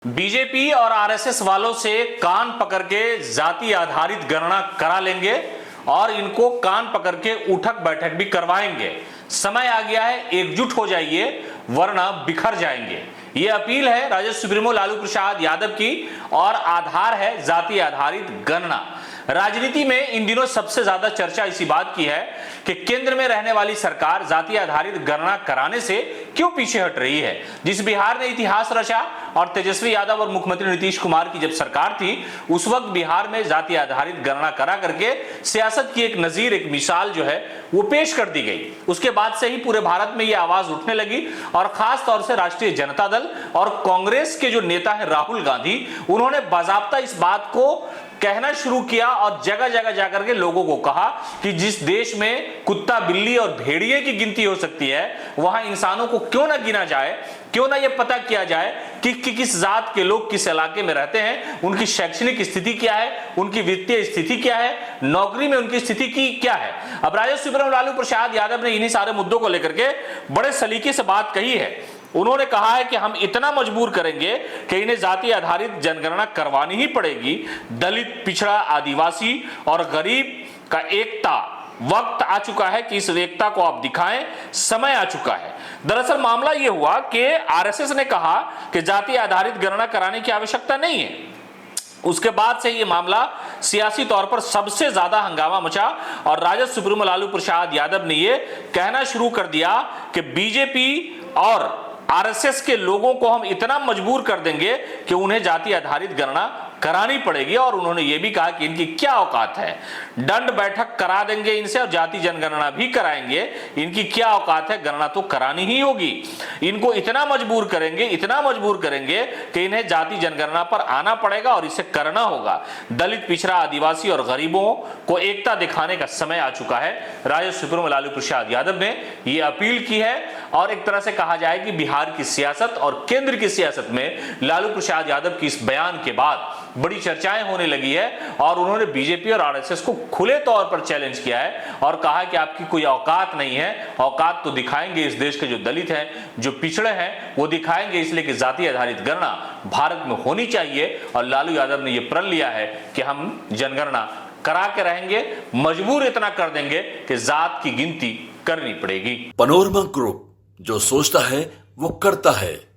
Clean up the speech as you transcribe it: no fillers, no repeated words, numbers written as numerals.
BJP और RSS वालों से कान पकड़ के जाति आधारित गणना करा लेंगे और इनको कान पकड़ के उठक बैठक भी करवाएंगे। समय आ गया है, एकजुट हो जाइए वरना बिखर जाएंगे। ये अपील है राजद सुप्रीमो लालू प्रसाद यादव की और आधार है जाति आधारित गणना। राजनीति में इन दिनों सबसे ज्यादा चर्चा इसी बात की है कि केंद्र में रहने वाली सरकार जाति आधारित गणना कराने से क्यों पीछे हट रही है। जिस बिहार ने इतिहास रचा और तेजस्वी यादव और मुख्यमंत्री नीतीश कुमार की जब सरकार थी, उस वक्त बिहार में जाति आधारित गणना करा करके सियासत की एक नजीर, एक मिसाल जो है वो पेश कर दी गई। उसके बाद से ही पूरे भारत में ये आवाज उठने लगी और खास तौर से राष्ट्रीय जनता दल और कांग्रेस के जो नेता है राहुल गांधी, उन्होंने बाकायदा इस बात को कहना शुरू किया और जगह जगह जाकर के लोगों को कहा कि जिस देश में कुत्ता, बिल्ली और भेड़िए की गिनती हो सकती है, वहां इंसानों को क्यों ना गिना जाए, क्यों ना यह पता किया जाए कि किस जात के लोग किस इलाके में रहते हैं, उनकी शैक्षणिक स्थिति क्या है, उनकी वित्तीय स्थिति क्या है, नौकरी में उनकी स्थिति की क्या है। अब राजद सुप्रीमो लालू प्रसाद यादव ने इन्हीं सारे मुद्दों को लेकर के बड़े सलीके से बात कही है। उन्होंने कहा है कि हम इतना मजबूर करेंगे कि इन्हें जाति आधारित जनगणना करवानी ही पड़ेगी। दलित, पिछड़ा, आदिवासी और गरीब का एकता, वक्त आ चुका है कि इस एकता को आप दिखाएं, समय आ चुका है। दरअसल मामला यह हुआ कि आरएसएस ने कहा कि जाति आधारित गणना कराने की आवश्यकता नहीं है। उसके बाद से यह मामला सियासी तौर पर सबसे ज्यादा हंगामा मचा और राजद सुप्रीमो लालू प्रसाद यादव ने यह कहना शुरू कर दिया कि बीजेपी और आरएसएस के लोगों को हम इतना मजबूर कर देंगे कि उन्हें जाति आधारित गणना करानी पड़ेगी। और उन्होंने यह भी कहा कि इनकी क्या औकात है, दंड बैठक करा देंगे इनसे और जाति जनगणना भी कराएंगे। इनकी क्या औकात है, गणना तो करानी ही होगी। इनको इतना मजबूर करेंगे, इतना मजबूर करेंगे कि इन्हें जाति जनगणना पर आना पड़ेगा और इसे करना होगा। दलित, पिछड़ा, आदिवासी और गरीबों को एकता दिखाने का समय आ चुका है। राजद सुप्रीमो लालू प्रसाद यादव ने यह अपील की है और एक तरह से कहा जाए कि बिहार की सियासत और केंद्र की सियासत में लालू प्रसाद यादव की इस बयान के बाद बड़ी चर्चाएं होने लगी है और उन्होंने बीजेपी और आरएसएस को खुले तौर पर चैलेंज किया है और कहा कि आपकी कोई औकात नहीं है। औकात तो दिखाएंगे इस देश के जो दलित हैं, जो पिछड़े हैं, वो दिखाएंगे। इसलिए कि जाति आधारित गणना भारत में होनी चाहिए और लालू यादव ने यह प्रण लिया है कि हम जनगणना करा के रहेंगे, मजबूर इतना कर देंगे कि जात की गिनती करनी पड़ेगी। पनोरमा ग्रुप, जो सोचता है वो करता है।